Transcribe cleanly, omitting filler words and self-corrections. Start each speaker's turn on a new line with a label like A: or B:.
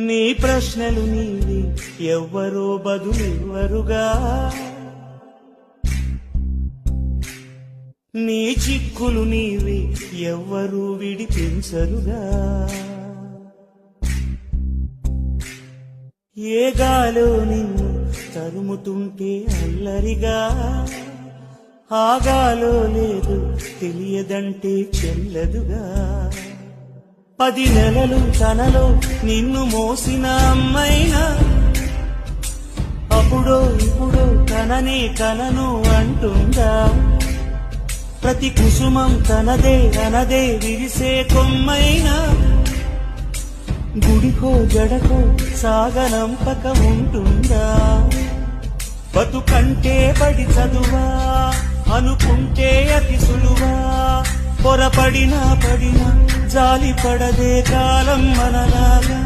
A: నీ ప్రశ్నలు నీవి ఎవ్వరో బదులెవ్వరుగా, నీ చిక్కులు నీవి ఎవ్వరూ విడిపించరుగా. ఏ గాలో నిన్ను తరుముతుంటే అల్లరిగా, ఆగాలో లేదు తెలియదంటే చెల్లదుగా. 10 నెలలు తనలో నిన్ను మోసిన అమ్మైనా, అప్పుడో ఇప్పుడో తననే కనను అంటుందా. ప్రతి కుసుమం తనదే అనదే విరిసే కొమ్మైనా, గుడికో జడకో సాగనంపక ఉంటుందా. బతుకంటే పడి చదువా అనుకుంటే అతి సులువా, పొరపడినా పడినా జాలి పడదే కాలం మనలాగా.